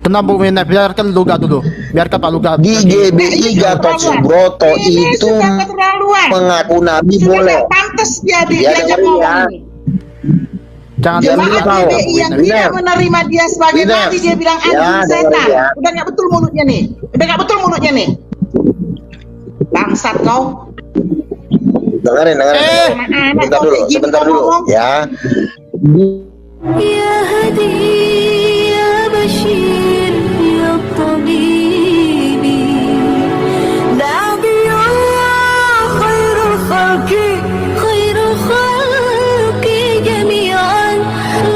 Kenapa Bung Ines? Biarkan Luga dulu. Biarkan Pak Luga. Di GBI Gatot Subroto Ini itu sudah keterlaluan. mengaku nabi Sudah boleh. nggak pantas dia Ya, diajak dengerin ngomong ya. ini. Jangan Diam dulu, Jemaah Pak. GBI yang tidak menerima dia sebagai Winem. nabi, dia bilang Ya, anjing dengerin setan. ya. Udah nggak betul mulutnya nih. Udah nggak betul mulutnya nih. Bangsat kau. Dengerin. Anak-anak kau kayak gini Sebentar kau dulu. ngomong. Ya. يا هدي يا بشير يا طبيبي نبي الله خير الخلق جميعا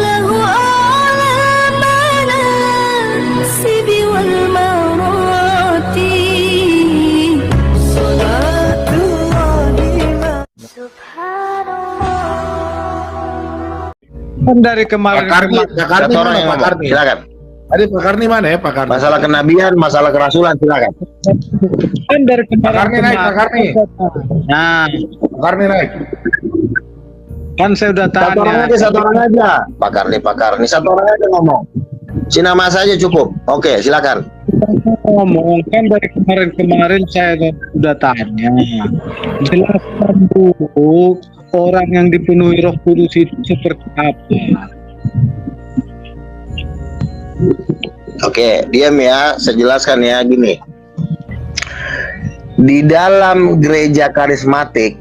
له أعلى المناسب والمراتب صلاة الله سبحان الله. Kan dari kemarin Pak Karni Satu orang mana yang Pak ngomong. Karni? Silakan. Tadi Pak Karni mana ya Pak Karni? Masalah kenabian, masalah kerasulan, silakan. kan dari Pak kemarin Karni naik, Pak Karni. Nah, Pak Karni naik. kan saya udah Satu orang tanya. aja, satu orang aja. Pak Karni, satu orang aja ngomong. Si nama saja cukup. Oke, silakan. Ngomong kan dari kemarin saya udah tanya. Jelaskan dulu orang yang dipenuhi Roh Kudus itu seperti apa. Oke, diam ya. Saya jelaskan ya gini. Di dalam gereja karismatik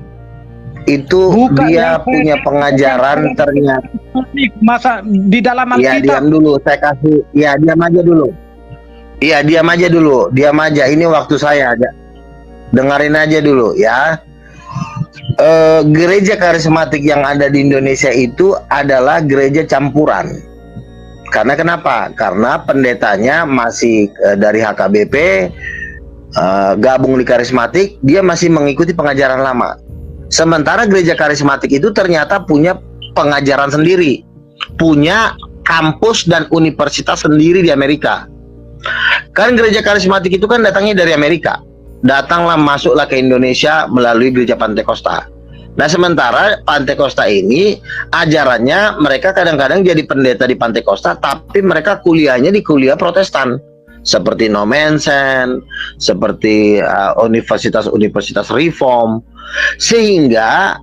itu Bukan dia yang punya saya- pengajaran ternyata. Masa di dalam Ya, Alkitab? diam dulu. Saya kasih. Ya, diam aja dulu. Iya, diam aja dulu. Diam aja. Ini waktu saya aja. Dengerin aja dulu ya. Gereja karismatik yang ada di Indonesia itu adalah gereja campuran. Karena kenapa? Karena pendetanya masih dari HKBP, gabung di karismatik, dia masih mengikuti pengajaran lama. Sementara gereja karismatik itu ternyata punya pengajaran sendiri, punya kampus dan universitas sendiri di Amerika. Kan gereja karismatik itu kan datangnya dari Amerika. Datanglah, masuklah ke Indonesia melalui gereja Pantekosta. Nah, sementara Pantekosta ini ajarannya mereka kadang-kadang jadi pendeta di Pantekosta, tapi mereka kuliahnya di kuliah Protestan, seperti Nomensen, seperti universitas-universitas Reform, sehingga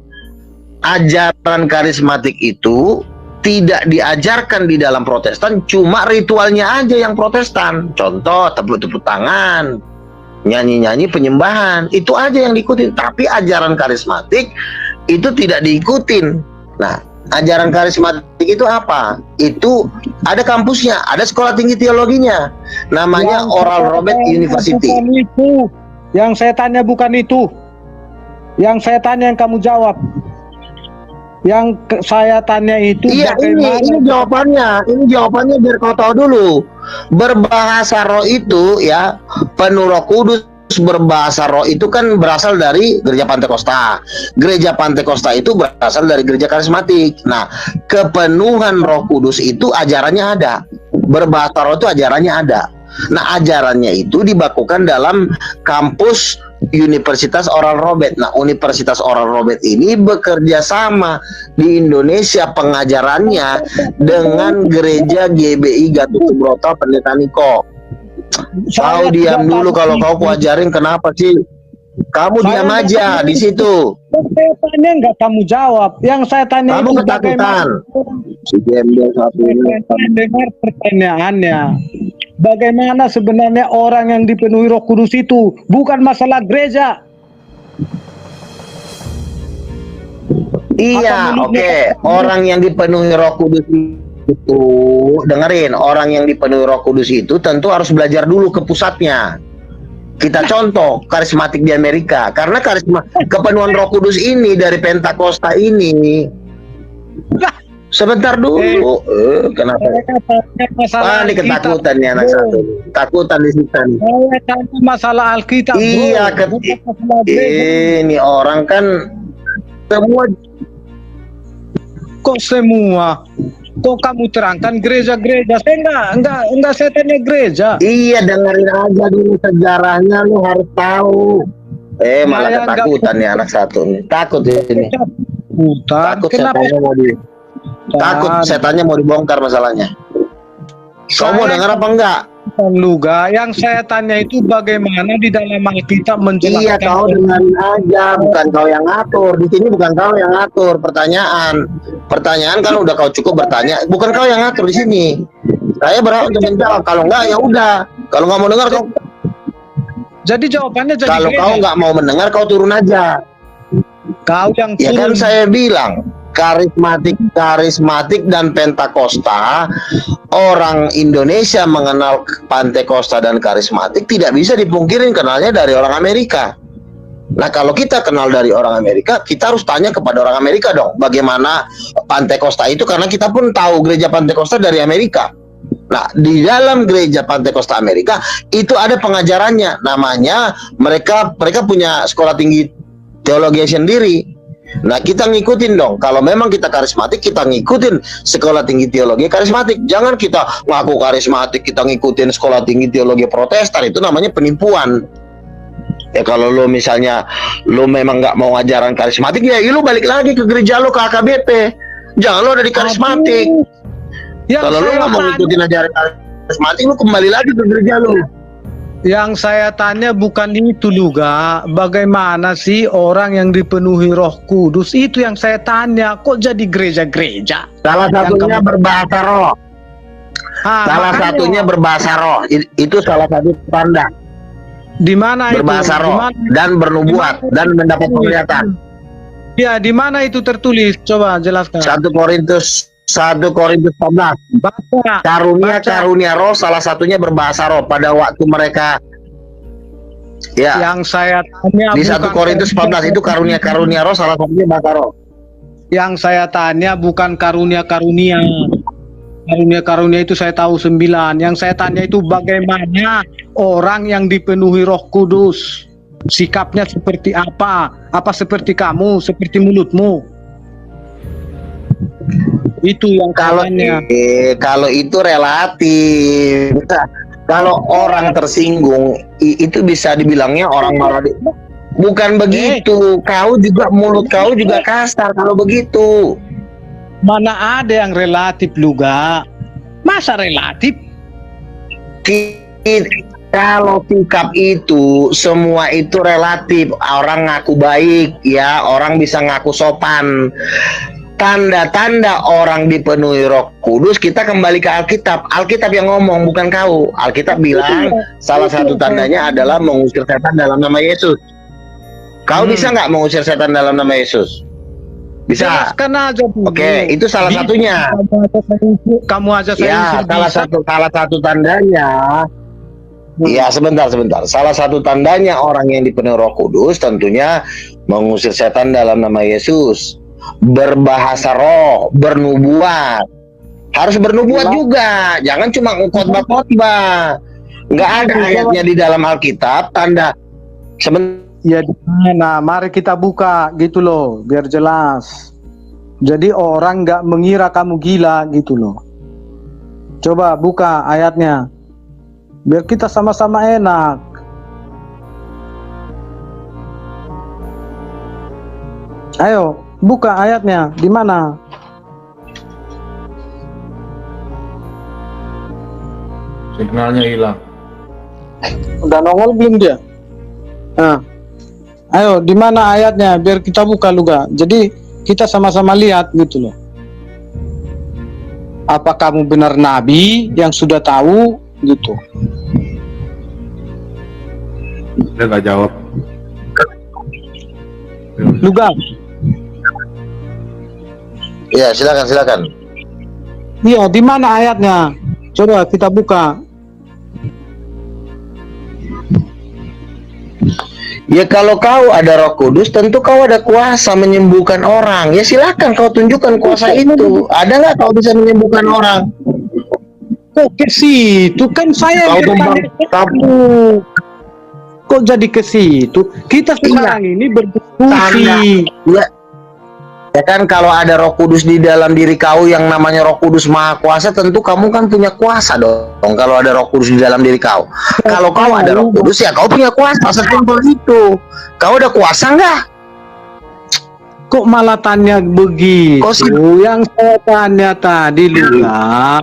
ajaran karismatik itu tidak diajarkan di dalam Protestan, cuma ritualnya aja yang Protestan. Contoh, tepuk-tepuk tangan, nyanyi-nyanyi penyembahan, itu aja yang diikutin. Tapi ajaran karismatik itu tidak diikutin. Nah, ajaran karismatik itu apa? Itu ada kampusnya, ada sekolah tinggi teologinya, namanya Oral Roberts University. Bukan itu. Yang saya tanya bukan itu. Yang saya tanya yang kamu jawab. Yang saya tanya itu Iya, ini jawabannya. Ini jawabannya biar kau tahu dulu. Berbahasa roh itu ya, penuh Roh Kudus. Berbahasa roh itu kan berasal dari gereja Pantekosta. Gereja Pantekosta itu berasal dari gereja karismatik. Nah, kepenuhan Roh Kudus itu ajarannya ada. Berbahasa roh itu ajarannya ada. Nah, ajarannya itu dibakukan dalam kampus Universitas Oral Roberts. Nah, Universitas Oral Roberts ini bekerja sama di Indonesia pengajarannya dengan gereja GBI Gatot Subroto Pendeta Niko. Kau diam dulu, kalau kau kuajarin kenapa sih? Kamu diam aja di situ. Saya tanya nggak kamu jawab. Yang saya tanya Kamu itu ketakutan. Si gembel satu ini. Saya dengar pertanyaannya. Bagaimana sebenarnya orang yang dipenuhi Roh Kudus itu? Bukan masalah gereja. Iya, oke. Orang yang dipenuhi Roh Kudus itu, dengerin, orang yang dipenuhi Roh Kudus itu tentu harus belajar dulu ke pusatnya. Kita contoh karismatik di Amerika, karena kepenuhan Roh Kudus ini dari Pentakosta ini. Sebentar dulu. Kenapa? Ini ketakutan nih anak satu. Takutan di situ. Saya tanya masalah Alkitab. Iya, ini orang kan semua. Kok semua? Kok kamu terangkan gereja-gereja? Saya enggak saya tanya gereja. Iya, dengerin aja dulu sejarahnya, lu harus tahu. Malah Saya ketakutan nih anak satu nih. Takut ini. Takut setannya mau takut setannya mau dibongkar masalahnya. Kau mau dengar apa enggak? bukan Luga. Yang saya tanya itu bagaimana di dalam Alkitab menjelaskan. Iya, kau dengan aja, bukan kau yang ngatur. Di sini bukan kau yang ngatur pertanyaan kan udah kau cukup bertanya, bukan kau yang ngatur di sini. Saya berhak untuk menjawab. Kalau enggak ya udah. Kalau nggak mau dengar kau. Jadi jawabannya jadi Kalau kau nggak mau mendengar kau turun aja. Kau yang Ya kan turun. saya bilang karismatik dan Pentakosta, orang Indonesia mengenal Pentakosta dan karismatik tidak bisa dipungkirin kenalnya dari orang Amerika. Nah, kalau kita kenal dari orang Amerika, kita harus tanya kepada orang Amerika dong, bagaimana Pentakosta itu, karena kita pun tahu gereja Pentakosta dari Amerika. Nah, di dalam gereja Pentakosta Amerika itu ada pengajarannya, namanya mereka punya sekolah tinggi teologi sendiri. Nah, kita ngikutin dong. Kalau memang kita karismatik, kita ngikutin sekolah tinggi teologi karismatik. Jangan kita ngaku karismatik, kita ngikutin sekolah tinggi teologi Protestan, itu namanya penipuan. Ya kalau lo misalnya lo memang nggak mau ajaran karismatik, ya lo balik lagi ke gereja lo, ke AKBP. Jangan lo ada di karismatik. Kalau lo nggak mau ngikutin ajaran karismatik, lo kembali lagi ke gereja lo. Yang saya tanya bukan itu Luga, bagaimana sih orang yang dipenuhi Roh Kudus, itu yang saya tanya. Kok jadi gereja-gereja? Salah satunya berbahasa roh. Salah Makanya, satunya berbahasa roh. Itu salah satu tanda. di mana itu? Berbahasa roh dan bernubuat dan mendapat penglihatan. Ya, di mana itu tertulis? Coba jelaskan. 1 Korintus 14. Baca. Karunia roh, salah satunya berbahasa roh pada waktu mereka. Ya. Yang saya tanya Di 1 bukan Korintus 14 itu karunia roh, salah satunya bahasa roh. Yang saya tanya bukan karunia-karunia. Karunia-karunia itu saya tahu 9. Yang saya tanya itu bagaimana orang yang dipenuhi Roh Kudus, sikapnya seperti apa? Apa seperti kamu, seperti mulutmu? Itu yang kalau itu relatif. Kalau orang tersinggung itu bisa dibilangnya orang marah. Bukan begitu. Kau juga, mulut kau juga kasar kalau begitu. Mana ada yang relatif Luga? Masa relatif? Kalau sikap itu semua itu relatif. Orang ngaku baik, ya, orang bisa ngaku sopan. Tanda-tanda orang dipenuhi Roh Kudus, kita kembali ke Alkitab. Alkitab yang ngomong, bukan kau. Alkitab bilang salah satu tandanya adalah mengusir setan dalam nama Yesus. Kau bisa nggak mengusir setan dalam nama Yesus? Bisa. Jelaskan aja dulu. Oke, itu salah satunya. Kamu aja saya Ya, salah satu tandanya. Ya, sebentar. Salah satu tandanya orang yang dipenuhi Roh Kudus tentunya mengusir setan dalam nama Yesus. Berbahasa roh, bernubuat. Harus bernubuat juga. Jangan cuma khotbah-khotbah. Nggak ada ayatnya di dalam Alkitab tanda. Ya di mana? Mari kita buka gitu loh, biar jelas. Jadi orang nggak mengira kamu gila gitu loh. Coba buka ayatnya, biar kita sama-sama enak. Ayo, buka ayatnya. Di mana? Signalnya hilang. Udah nongol belum dia? Nah, ayo, di mana ayatnya? Biar kita buka Luga. Jadi kita sama-sama lihat gitu loh. Apa kamu benar nabi yang sudah tahu gitu? Dia nggak jawab. Luga. Ya, silakan. Iya, di mana ayatnya? Coba kita buka. Ya, kalau kau ada Roh Kudus, tentu kau ada kuasa menyembuhkan orang. Ya, silakan kau tunjukkan kuasa itu. Ada nggak kau bisa menyembuhkan orang? Kok ke situ? Kan saya Kau tumbang kamu. Kok jadi ke situ? Kita sekarang ini berdiskusi. Ya kan, kalau ada Roh Kudus di dalam diri kau yang namanya Roh Kudus Maha Kuasa, tentu kamu kan punya kuasa dong. Kalau ada Roh Kudus di dalam diri kau. Kalau kau ada Roh Kudus, ya kau punya kuasa. Sesimpel itu. Kau ada kuasa nggak? Kok malah tanya begitu? Yang saya tanya tadi Luga,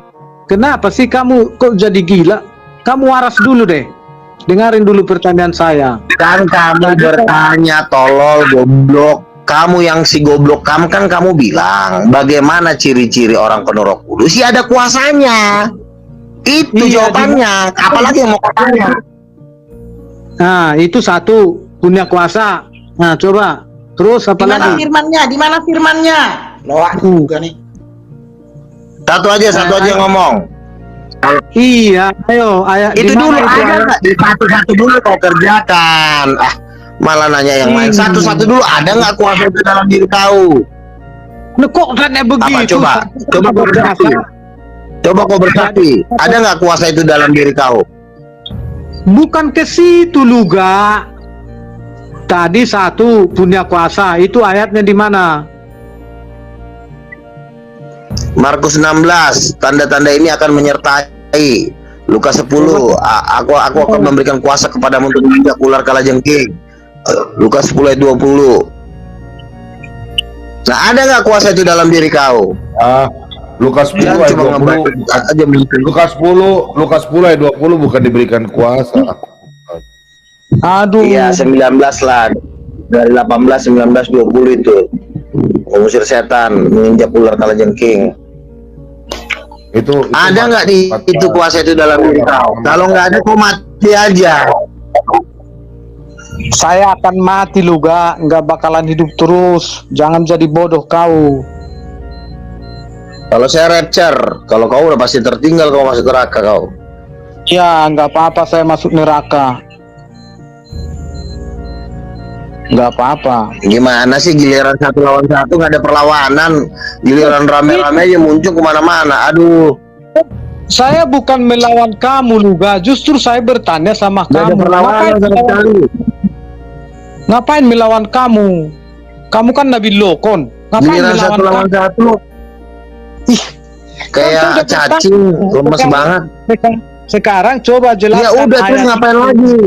kenapa sih kamu kok jadi gila? Kamu waras dulu deh. Dengarin dulu pertanyaan saya. Kan kamu bertanya tolol goblok. Kamu yang si goblok kamu kan kamu bilang bagaimana ciri-ciri orang penuh Roh Kudus? Ya ada kuasanya. Itu Iya, jawabannya. Apalagi yang mau katanya? Nah, itu satu, punya kuasa. Nah, coba. Terus apa Di mana lagi? firmannya? Di mana firmannya? Noah juga nih. Satu aja yang ngomong. Iya, ayo, ayat Itu di mana dulu itu ada ayat? nggak? Di satu-satu dulu kau kerjakan. Malah nanya yang lain. Satu-satu dulu ada nggak kuasa itu dalam diri kau? Nah, kok tanya begitu? Coba kau bersaksi. Coba kau bersaksi. Ada nggak kuasa itu dalam diri kau? Bukan ke situ Luga. Tadi satu punya kuasa, itu ayatnya di mana? Markus 16, tanda-tanda ini akan menyertai. Lukas 10, aku akan memberikan kuasa kepadamu untuk menginjak ular kalajengking. Lukas 10 ayat 20. Nah, ada nggak kuasa itu dalam diri kau? Lukas 10 Jangan ayat cuma 20. aja mungkin. Lukas 10 ayat 20 bukan diberikan kuasa. Aduh. Iya, 19 lah. Dari 18, 19, 20 itu. Mengusir setan, menginjak ular kalajengking. Itu Ada nggak di itu kuasa itu dalam diri kau? Kalau nggak ada, kau mati aja. Saya akan mati Luga, nggak bakalan hidup terus. Jangan jadi bodoh kau. Kalau saya rapture, kalau kau udah pasti tertinggal, kau masuk neraka kau. Ya, nggak apa-apa saya masuk neraka. Nggak apa-apa. Gimana sih giliran satu lawan satu nggak ada perlawanan, giliran rame-rame aja muncul kemana-mana. Aduh, Saya bukan melawan kamu Luga, justru saya bertanya sama nggak ada kamu. perlawanan sama sekali. Ngapain melawan kamu? Kamu kan Nabi Lokon. Ngapain Giliran melawan satu lawan kamu? satu, Ih, kayak kan cacing, lemes banget. Sekarang coba jelaskan. Ya udah terus ayat ngapain itu. lagi?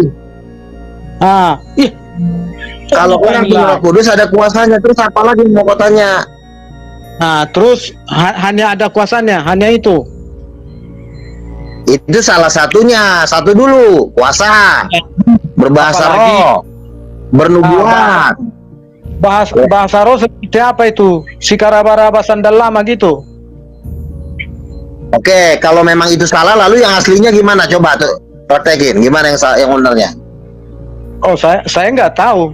Ih. Kalau orang punya Roh Kudus ada kuasanya, terus apa lagi mau kau tanya? Nah, terus hanya ada kuasanya, hanya itu. Itu salah satunya. Satu dulu, kuasa, berbahasa Apalagi? roh, bernubuat. Bahasa roh seperti apa itu? Sikaraba-raba sandal lama gitu. Oke, kalau memang itu salah, lalu yang aslinya gimana? Coba tuh praktekin, gimana yang benernya? Oh, saya nggak tahu.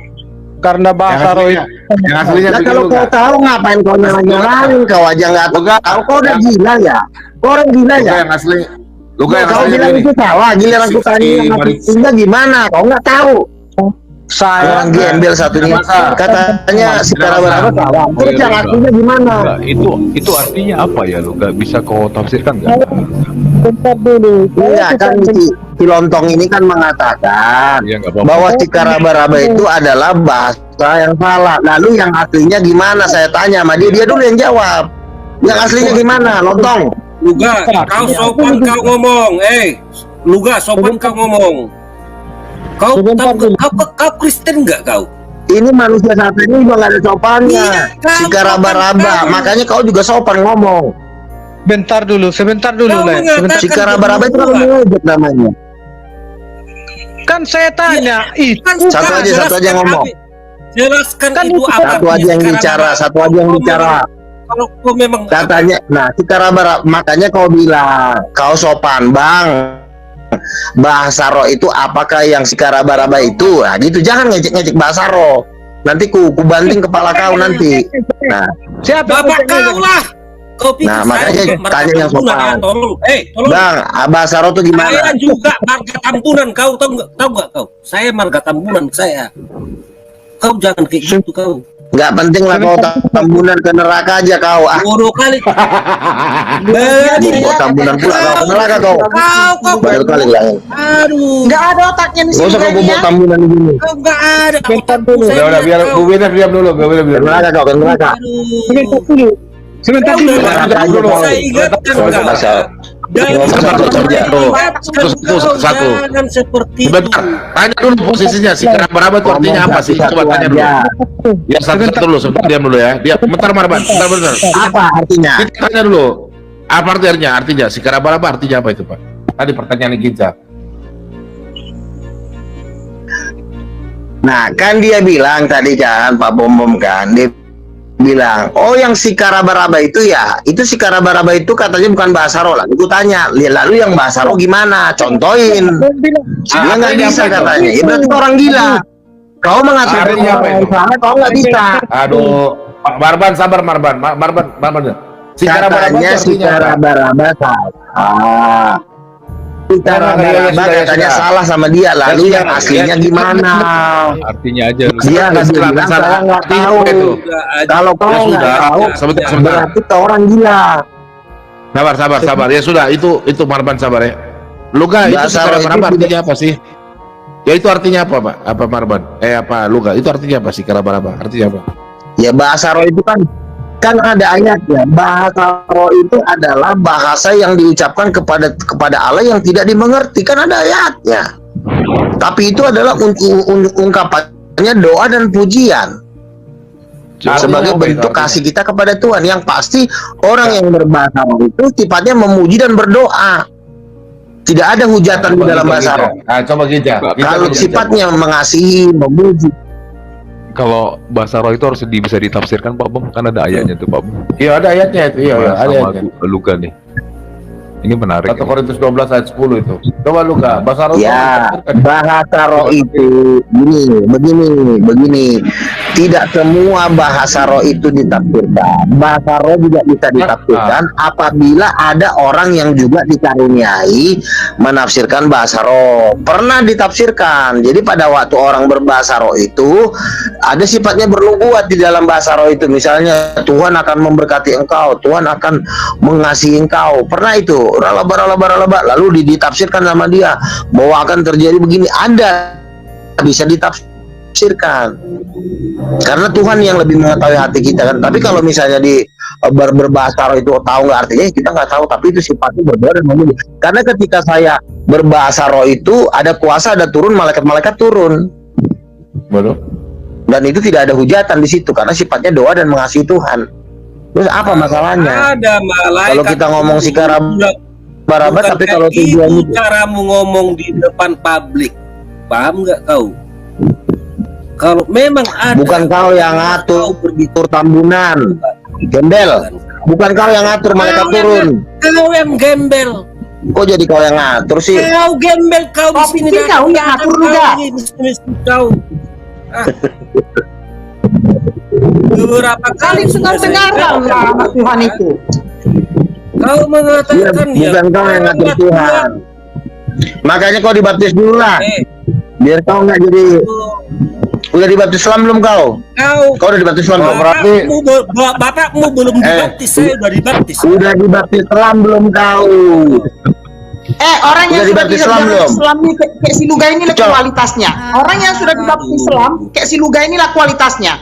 Karena bahasa roh itu. Yang aslinya Nah, begini, kalau Luga. kau tahu ngapain kau nyalain? Kau aja nggak tahu. Kau udah gila ya? Kau orang gila Luga ya? yang asli. Luga yang Kau aslinya bilang begini. itu salah, giliran aku tanya yang aslinya gimana? Kau nggak tahu. Saya Orang gembel satunya katanya secara berapa salah. Terus yang aslinya gimana? Itu artinya apa ya lu? Gak bisa kau tafsirkan nggak? bentar dulu. Enggak kan si Lontong ini kan mengatakan Ya, nggak apa-apa. bahwa si Karaba-raba itu adalah bahasa yang salah. Lalu yang aslinya gimana? Saya tanya sama dia dulu yang jawab. Yang aslinya gimana, Lontong? Luga, kau sopan kau ngomong, Luga sopan kau ngomong. Kau Sebentar tahu dulu. kau Kristen nggak kau? Ini manusia saat ini juga nggak ada sopannya. Iya, Si kamu Karaba-raba, sopan. makanya kau juga sopan ngomong. Bentar dulu, sebentar dulu, Kau Le. mengatakan Si Karaba-raba itu kan mengejek namanya. Kan saya tanya, Kan Satu aja jelaskan ngomong. kami. Jelaskan Kan itu itu apa? Satu aja yang bicara, satu aja yang bicara. Kalau kau memang Katanya, nah si Karaba, makanya kau bilang kau sopan bang. Bahasa roh itu apakah yang si Karaba-raba itu? Nah gitu, jangan ngejek-ngejek bahasa roh. Nanti ku banting kepala kau nanti. Nah, siapa Bapak yang kau lah. Kau pikir Nah, saya makanya juga marga tanya yang Tambunan sopan. ya? Tolong, tolong. bang, bahasa roh itu Saya gimana? juga marga Tambunan, kau tahu nggak kau? Saya marga Tambunan saya. Kau jangan kayak gitu kau. Nggak penting lah kau Tambunan ke neraka aja kau. Bodoh kali. Kau Tambunan pula kau ke neraka kau. Kau. Baru kali bilangin. Aduh. Nggak ada otaknya di Gak sini usah kau lagi bawa ya. Tambunan di sini. Kau nggak ada. Bentar dulu. Udah biar Bu Binef diam dulu, Bu Binef Ke diam dulu. neraka kau, ke neraka. Sebentar dulu. Sebentar dulu. Neraka aja kau. Saya ingatkan Kau kau. bahasa Jangan Satu. jangan seperti itu. Sebentar, tanya dulu posisinya si Karaba itu artinya apa sih? Coba tanya dulu. Ya satu dulu, sebentar diam dulu ya. Dia bentar Marban, bentar. apa artinya? Kita tanya dulu. Apa artinya? Artinya si Karaba artinya apa itu, Pak? Tadi pertanyaan kita. Nah, kan dia bilang tadi kan, Pak Bom kan, dia bilang, oh yang si Karabaraba itu ya, itu si Karabaraba itu katanya bukan bahasa roh. Lalu gue tanya, lalu yang bahasa roh gimana? Contohin. Dia nggak bisa katanya. Ya berarti orang gila. Kau mengatakan Artinya apa itu? salah, kau nggak bisa. Aduh, Marban sabar Marban. Marban. Si Katanya si Karabaraba salah. Si Karabaraba katanya salah sama dia. Lalu yang aslinya gimana? Artinya aja. Dia nggak bilang saya nggak tahu. Kalau kau nggak tahu, sebentar. berarti kau orang gila. Sabar. Ya sudah, itu Marban sabar ya. Luga itu si Bahasa roh Karabaraba itu artinya apa sih? Ya itu artinya apa, Pak? Apa Marban? Apa Luga? Itu artinya apa sih Karabaraba? Artinya apa? Ya bahasa roh itu kan ada ayatnya. Bahasa roh itu adalah bahasa yang diucapkan kepada Allah yang tidak dimengerti, kan ada ayatnya. Tapi itu adalah ungkapannya doa dan pujian sebagai bentuk kasih kita kepada Tuhan. Yang pasti orang yang berbahasa roh itu sifatnya memuji dan berdoa. Tidak ada hujatan di dalam bahasa roh. Coba kita. Kalau sifatnya mengasihi, memuji. Kalau bahasa roh itu harus bisa ditafsirkan Pak Bom, kan ada ayatnya tuh Pak Bom. Iya ada ayatnya itu. Iya ada Sama ayatnya. Luga nih. Ini menarik. 1 Korintus 12 ayat 10 itu. Coba Luga, bahasa roh. Ya, bahasa roh itu begini. Tidak semua bahasa roh itu ditafsirkan. Bahasa roh juga bisa ditafsirkan apabila ada orang yang juga dikaruniai menafsirkan bahasa roh. Pernah ditafsirkan. Jadi pada waktu orang berbahasa roh itu ada sifatnya bernubuat di dalam bahasa roh itu. Misalnya Tuhan akan memberkati engkau, Tuhan akan mengasihi engkau. Pernah itu. Ralaba, lalu ditafsirkan sama dia bahwa akan terjadi begini, ada bisa ditafsirkan karena Tuhan yang lebih mengetahui hati kita kan. Tapi kalau misalnya di berbahasa roh itu tahu nggak artinya, kita nggak tahu, tapi itu sifatnya berdoa dan memuji. Karena ketika saya berbahasa roh itu ada kuasa, ada turun, malaikat turun. Betul. Dan itu tidak ada hujatan di situ karena sifatnya doa dan mengasihi Tuhan. Terus apa masalahnya? Ada malaikat. Kalau kita ngomong si Karabaraba, tapi kalau tujuannya itu caramu ngomong di depan publik, paham nggak kau? Kalau memang ada, bukan kau yang ngatur tambunan, gembel. Bukan kau yang ngatur malaikat turun. Kau yang gembel. Kok jadi kau yang ngatur sih? Kau gembel, kau di sini. Kau yang ngatur juga. Kau. Beberapa kali Kali dengar sama Tuhan itu. kau mengatakan Bukan kau yang ngatur Tuhan. Makanya kau dibaptis dulu lah. Biar kau nggak jadi. Udah dibaptis Islam belum kau? Kau udah dibaptis Islam belum? Berarti bapakmu belum dibaptis, saya udah dibaptis. udah dibaptis Islam belum kau? Orang yang Udah sudah dibaptis Islam belum? Islam ini kayak si Luga inilah kualitasnya. Orang yang sudah dibaptis Islam kayak si Luga inilah kualitasnya.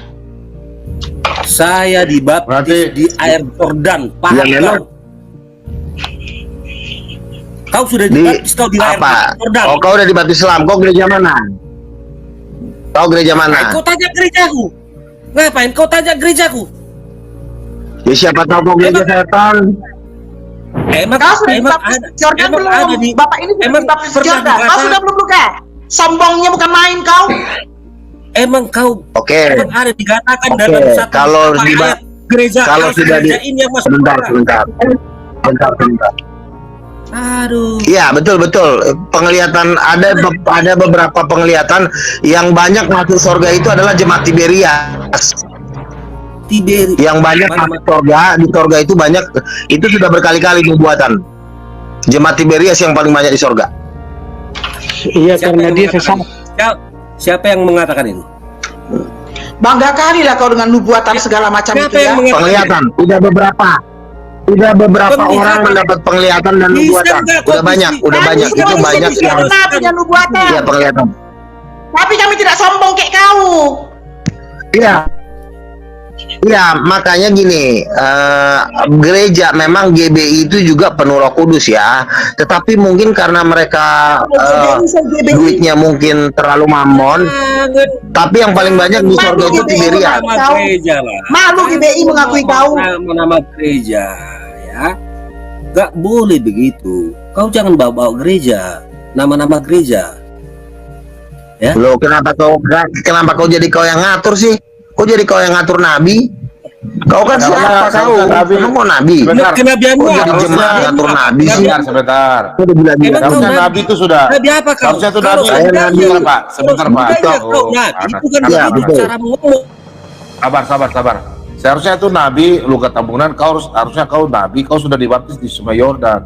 Saya dibaptis Berarti- di air Jordan, paham Ya, memang. Kau sudah Di dibaptis kau di air apa? Jordan. Oh, kau udah dibaptis Islam. Kau gereja mana? Kau gereja mana? Kau tanya gerejaku. Ngapain kau tanya gerejaku? Ya siapa tahu kau gereja setan. Emang Kau sudah emang dibaptis ada, Jordan emang belum? ada di, Bapak ini sudah emang dibaptis pernah Jordan. Kau dikata- sudah belum Luga? Sombongnya bukan main kau. emang kau Oke. emang ada dikatakan Oke, dalam satu kalau ayat diba- gereja kalau harus sudah gereja ini yang masuk Sebentar. Quran. Aduh. Iya, betul. Penglihatan ada beberapa penglihatan yang banyak masuk surga itu adalah jemaat Tiberias. Tiberi. Yang banyak masuk surga, di surga itu banyak, itu sudah berkali-kali nubuatan. Jemaat Tiberias yang paling banyak di surga. Iya, Siapa karena yang dia mengatakan sesat. Siapa yang mengatakan ini? Bangga kali lah kau dengan nubuatan segala macam Siapa itu ya. yang mengatakan Penglihatan, udah beberapa Penglihatan. orang mendapat penglihatan dan Bisa nubuatan. nggak kau Udah banyak, bukti? udah Kami banyak. sudah Itu bisa banyak yang pernah punya nubuatan. iya penglihatan. Tapi kami tidak sombong kayak kau. Iya, makanya gini, gereja memang GBI itu juga penuh Roh Kudus ya. Tetapi mungkin karena mereka duitnya mungkin terlalu mamon, tapi yang paling banyak di surga itu Tiberias. Nama gereja lah. Malu GBI mengakui kau. Nama gereja ya. Gak boleh begitu. Kau jangan bawa-bawa gereja. Nama-nama gereja. Ya. Loh, kenapa kau jadi kau yang ngatur sih? Kau jadi kau yang ngatur nabi? Kau kan siapa kau? Kamu mau nabi? Sebentar. Kenabian Kau gua. jadi jemaah ngatur nabi sih? Sebentar. Kau udah bilang-bilang. Emang kau Harusnya nabi itu sudah. Nabi apa kau? Harusnya itu Kalau nabi. saya nabi. Sebentar, Pak. Sebentar, Pak. Kau Oh, nabi, anak. bukan Ya, begitu betul. cara ngomong. Sabar. Seharusnya itu nabi, lu ke Tambunan, harusnya kau nabi, kau sudah dibaptis di Sungai Yordan.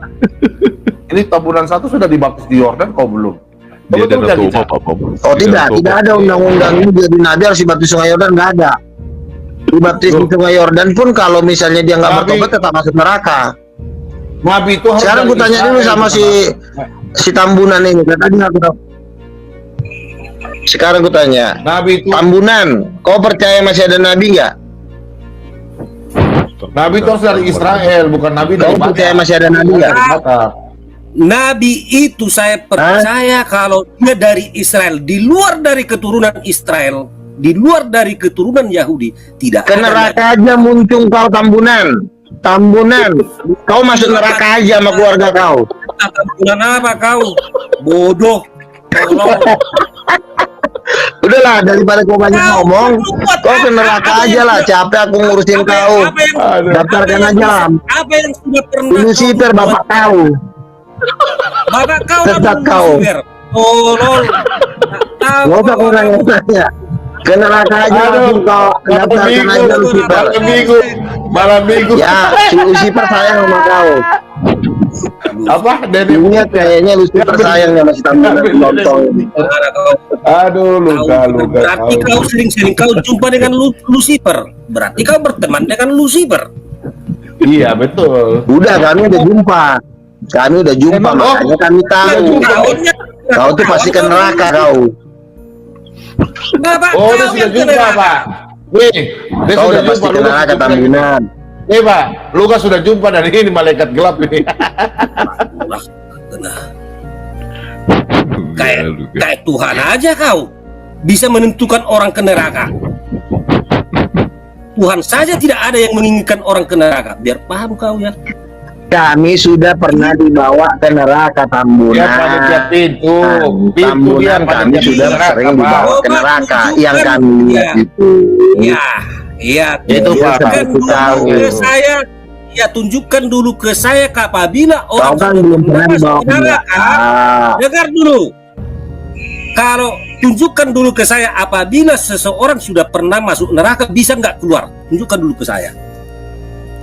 Ini Tambunan 1 sudah dibaptis di Yordan, kau belum. Dia Betul, dan jadi, Toba, Pak Bom. Oh tidak ada undang-undang ini jadi nabi harus dibaptis Sungai Yordan, nggak ada. Dibaptis di Sungai Yordan pun kalau misalnya dia nggak Nabi. bertobat tetap masuk neraka. Nabi itu harus Sekarang dari gue tanya dulu Israel, sama bukan si Tambunan ini, katanya aku tahu. Sekarang gue tanya, Nabi itu Tambunan, kau percaya masih ada nabi nggak? Nabi itu harus dari Israel, bukan nabi dari Kau percaya masih ada nabi nggak? Nabi itu saya percaya kalau dia dari Israel, di luar dari keturunan Israel, di luar dari keturunan Yahudi, tidak Ke ada neraka aja muncung kau Tambunan. Kau masuk neraka aja sama keluarga kau. Tambunan apa kau? Bodoh. Tolong. Udahlah, daripada kau banyak ngomong, kau ke neraka aja lah. Capek aku ngurusin kau. Daftarkan aja lah. Apa yang sudah pernah Lucifer kau bapak buat? kau. Bapak kau Sesat namanya kau. Lucifer. Tolong. Tak tahu Gak usah kau kau nanya. Ke neraka aja langsung kau. Daftarkan aja Lucifer. malam minggu. Ya, si Lucifer sayang sama kau. Apa? Dari Ingat kayaknya Lucifer sayang sama si Tambunan lontong. Saudara kau. Aduh, Berarti kau sering-sering kau jumpa dengan Lucifer. Berarti kau berteman dengan Lucifer. Iya, betul. Udah, kami udah jumpa. Makanya kami tahu. Kau tuh pasti ke neraka kau. Bapak Oh, dia kau sudah yang jumpa, kena. Pak. Wih, dia Kau sudah udah pasti jumpa. ke neraka Tambunan. Pak, lu kan sudah jumpa dari ini malaikat gelap ini. Wah, kena. Kayak Tuhan aja kau bisa menentukan orang ke neraka. Tuhan saja tidak ada yang menginginkan orang ke neraka. Biar paham kau ya. Kami sudah pernah dibawa ke neraka Tambunan. Dia panitia pintu. Pintu dia Tambunan kami panitia sudah neraka, sering Pak. dibawa ke neraka. Yang kami lihat itu. Iya. Itu Tunjukkan Pak, dulu tahu. ke saya. Ya, tunjukkan dulu ke saya apabila Kau orang kan sudah belum pernah pernah masuk dibawa ke ke neraka. neraka. Dengar dulu. Kalau tunjukkan dulu ke saya apabila seseorang sudah pernah masuk neraka bisa nggak keluar. Tunjukkan dulu ke saya.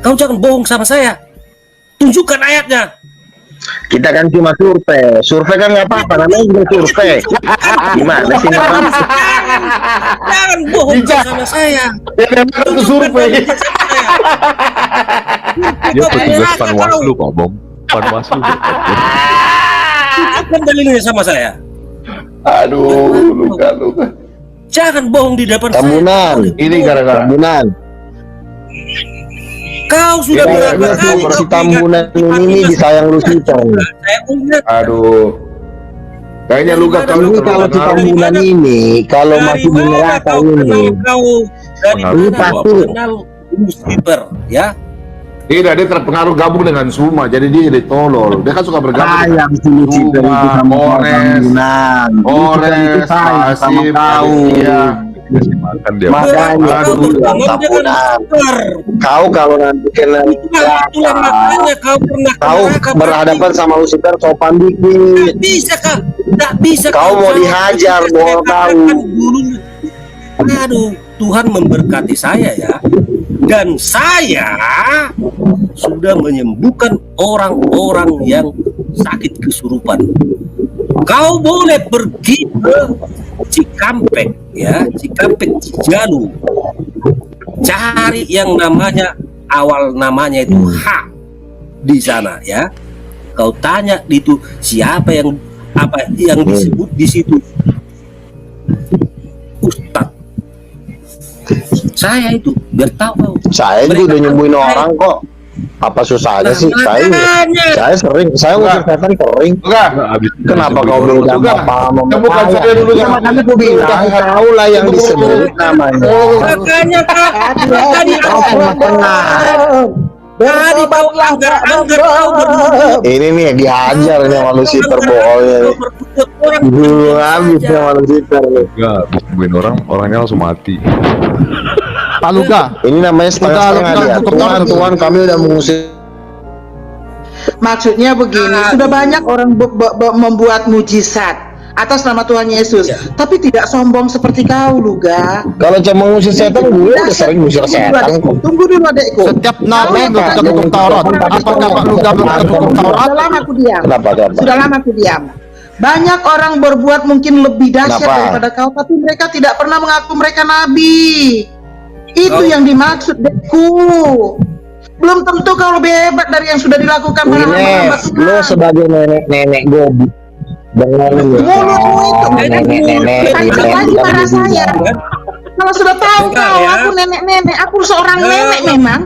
Kau jangan bohong sama saya. Tunjukkan ayatnya. Kita kan cuma survei. Survei kan nggak apa-apa, namanya juga survei. Gimana sih orang? Jangan bohong sama saya. Itu survei. Dia petugas Panwaslu, Pak Bom. Panwaslu. Tunjukkan dalilnya sama saya. Aduh, luka. Jangan bohong di depan Tambunan. saya. Ini gara-gara Tambunan. Kau sudah Ya, berapa ya, kali Si kau Tambunan ini disayang Lucifer. Saya ingat. Aduh. Kayaknya lu gak tahu Ini kalau si Tambunan ini, kalau masih di neraka ini, Dari Ini mana pasti. kau kenal Lucifer, ya? Tidak, dia terpengaruh gabung dengan Suma, jadi dia jadi tolol. Dia kan suka bergabung sayang si Lucifer itu sama Ores, Tambunan. Lucifer itu sayang sama Pasif, kau. iya. Makan dia. Makanya Kau aku bilang berteman dengan Tambunan. Lucifer. Kau kalau nanti kena Itulah makanya kau pernah ke kau neraka, berhadapan sama Lucifer sopan dikit. Tak bisa Kau mau jawab. dihajar, Saya mau katakan tahu. dulu. Aduh, Tuhan memberkati saya ya. Dan saya sudah menyembuhkan orang-orang yang sakit kesurupan. Kau boleh pergi ke Cikampek ya, Cikampek Cijalu. Cari yang namanya awal namanya itu H di sana ya. Kau tanya itu siapa yang apa yang disebut di situ Ustadz. Saya itu biar tahu. Saya juga udah nyembuhin orang kok. Apa susahnya sih? Saya sering, saya ngusir setan sering. Enggak. Kenapa kau beda Enggak. apa sama Kita bukan saya dulu, Ya Kak. makanya aku bilang kau lah yang disebut namanya. Makanya kak tadi Kau pernah Tadi kau anggar-anggar kau bernubuat. Ini nih dihajar nih sama Lucifer bohongnya nih. Dulu habis nih sama Lucifer nih. Enggak, bukuin orangnya langsung mati. Pak Luga, Ini namanya setengah-setengah Udah, dia. udah, Tuhan kami udah mengusir. Maksudnya begini, sudah banyak orang membuat mujizat atas nama Tuhan Yesus, tapi tidak sombong seperti kau, Luga. Kalau cuma ngusir setan, gue udah sering ngusir setan. Tunggu dulu adekku. setiap nabi berketuk Taurat. Apakah Pak Luga berketuk Taurat? Sudah lama aku diam. Kenapa? Sudah lama aku diam. Banyak orang berbuat mungkin lebih dahsyat Kenapa? daripada kau, tapi mereka tidak pernah mengaku mereka nabi. Itu yang dimaksud, dekku. Belum tentu kau lebih hebat dari yang sudah dilakukan para hamba Ines, Tuhan. lo sebagai nenek-nenek gobi. Jangan lu. Mulutmu itu Nenek-nenek. lagi para saya. Kalau sudah tahu kau, aku nenek-nenek, aku seorang nenek memang.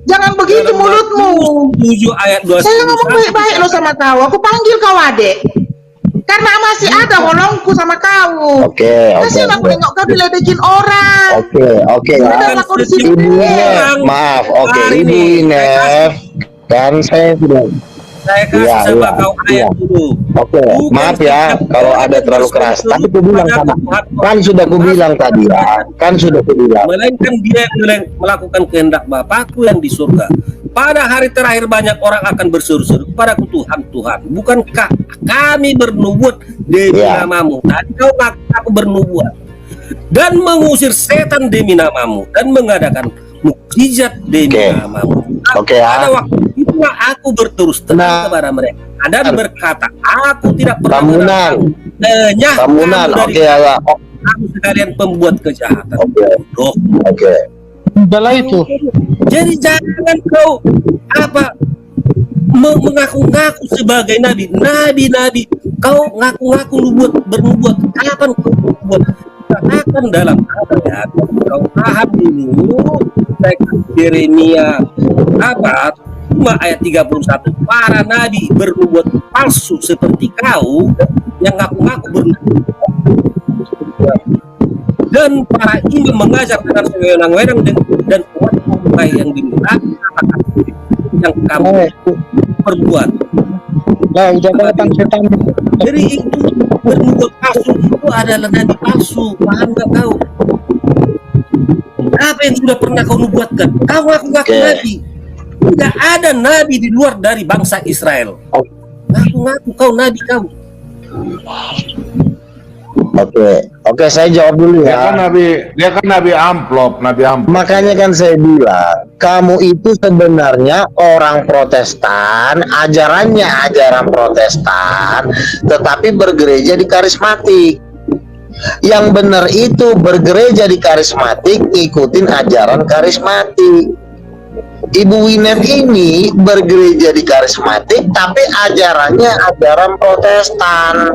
Jangan begitu mulutmu. 7 ayat 2. Saya ngomong baik-baik lo sama kau. Aku panggil kau adek. Karena masih ada holongku sama kau. Oke. Kasihan aku nengok kau diledekin orang. Oke. Padahal aku di sini. Ibu Ines, maaf. Oke, Ibu Ines. Kan saya sudah. Saya kasih sama kau ayat dulu. Oke, maaf ya kalau ada terlalu keras. Tapi aku bilang sama, kan sudah aku bilang tadi ya, kan sudah aku bilang. Melainkan dia yang melakukan kehendak Bapakku yang di surga. Pada hari terakhir banyak orang akan berseru-seru kepadaku, Tuhan, Tuhan, bukankah kami bernubuat demi Ya. namamu? Dan kau aku bernubuat dan mengusir setan demi namamu dan mengadakan mukjizat demi Oke. namamu. Oke, ya. Pada waktu itulah aku berterus terang Nah. kepada mereka dan berkata, aku tidak pernah Kamunan. Kamunan, oke ya. Kamu sekalian pembuat kejahatan. Oke. Bodoh. Oke. Udahlah itu. Jadi jangan kau mengaku-ngaku sebagai nabi. Kau ngaku-ngaku bernubuat. Kapan kau bernubuat? Katakan dalam ayat. Kau paham dulu. Yeremia ayat 31. Para nabi bernubuat palsu seperti kau yang ngaku-ngaku bernubuat. Dan para imam mengajar dengan sewenang-wenang dan umat yang dimurahkan yang kamu perbuat. Nah, udah datang setan. Jadi itu bernubuat palsu itu adalah nabi palsu. Paham gak kau? Apa yang sudah pernah kau nubuatkan? Kau ngaku-ngaku Oke. nabi. Tidak ada nabi di luar dari bangsa Israel. Ngaku-ngaku kau nabi kau. Oke, saya jawab dulu ya. Dia kan nabi amplop. Makanya kan saya bilang, kamu itu sebenarnya orang Protestan, ajarannya ajaran Protestan, tetapi bergereja di karismatik. Yang benar itu bergereja di karismatik, ngikutin ajaran karismatik. Ibu Winet ini bergereja di karismatik, tapi ajarannya ajaran Protestan.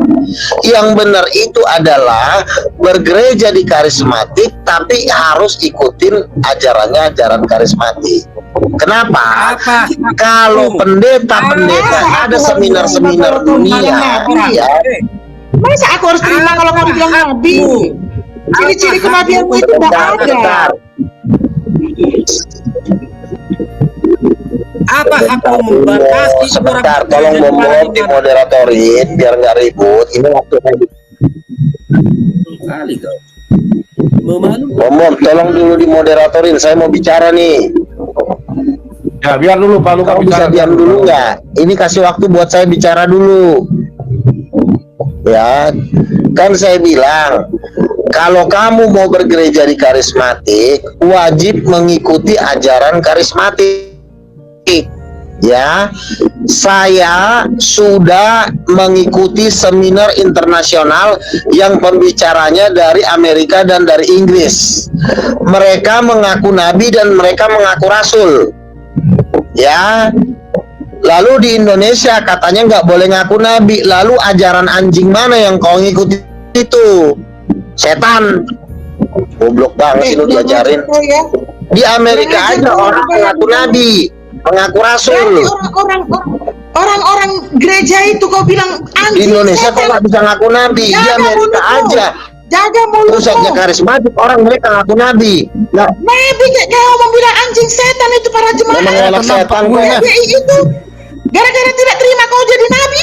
Yang benar itu adalah bergereja di karismatik, tapi harus ikutin ajarannya ajaran karismatik. Kenapa? Kalau pendeta-pendeta ada seminar-seminar dunia, ya, Masa aku harus terima kalau kamu bilang nabi? Ciri-ciri kenabianmu itu tidak ada. bentar. Apa hakmu membatasi Sebentar, tolong Momom dimoderatorin biar nggak ribut. Ini waktu saya. kali kau memalu. Momom, tolong dulu dimoderatorin. Saya mau bicara nih. Ya biar dulu Pak Luka Kamu bisa diam dulu nggak? Ini kasih waktu buat saya bicara dulu. Ya, kan saya bilang kalau kamu mau bergereja di karismatik, wajib mengikuti ajaran karismatik. Ya, saya sudah mengikuti seminar internasional yang pembicaranya dari Amerika dan dari Inggris. Mereka mengaku nabi dan mereka mengaku rasul. Ya, lalu di Indonesia katanya nggak boleh ngaku nabi. Lalu ajaran anjing mana yang kau ngikuti itu? Setan. Goblok banget sih lu diajarin. Di Amerika aja orang mengaku nabi, mengaku rasul. Orang-orang gereja itu kau bilang Di anjing. Indonesia kok nggak bisa ngaku nabi? Di Amerika aja. Jaga Pusatnya mulutmu. karismatik, orang mereka ngaku nabi. Nah, Nabi kayak kau membilang anjing setan itu para jemaat. memang anak setan kok. GBI itu gara-gara tidak terima kau jadi nabi.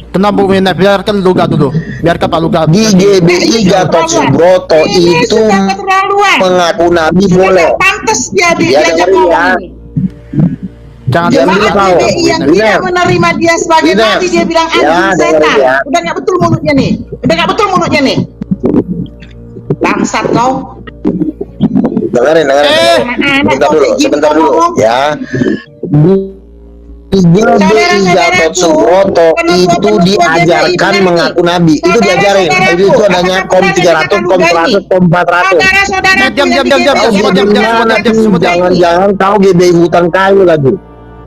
Kenapa Bu Wina? Biarkan Luga dulu. Biarkan Pak Luga. Di GBI Gatot Subroto Ini itu sudah keterlaluan. mengaku nabi boleh. Tidak pantas dia Ya, diajak dengerin ngomong ya. ini. Jangan Jangan Jemaat dulu tahu. GBI yang Wina. tidak menerima dia sebagai Wina. nabi, dia bilang Ya, anjing dengerin setan. ya. Udah nggak betul mulutnya nih. Udah nggak betul mulutnya nih. Bangsat kau. Dengerin. Sebentar dulu, sebentar dulu. Ya. Di GBI Gatot Subroto itu diajarkan mengaku nabi. Itu diajarin. Itu adanya kom 300, kom 100, kom 400. Saudara-saudara, Diam, semua diam. Jangan tahu GBI hutan kayu lagi.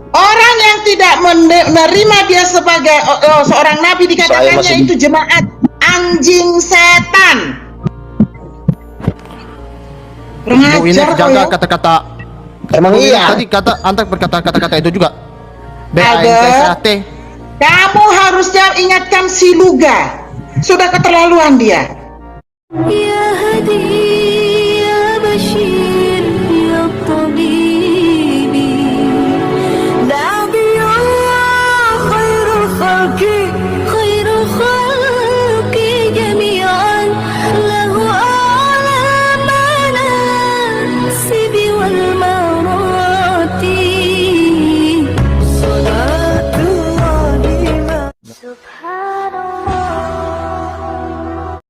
orang yang tidak menerima dia sebagai seorang nabi Saya dikatakannya masih- itu jemaat anjing setan. Kurang Bu Wina ajar kau jaga ya. kata-kata. Emang Bu Wina iya. tadi anda berkata kata-kata itu juga. Ada. BANKSAT. Kamu harusnya ingatkan si Luga. Sudah keterlaluan dia. يا هدي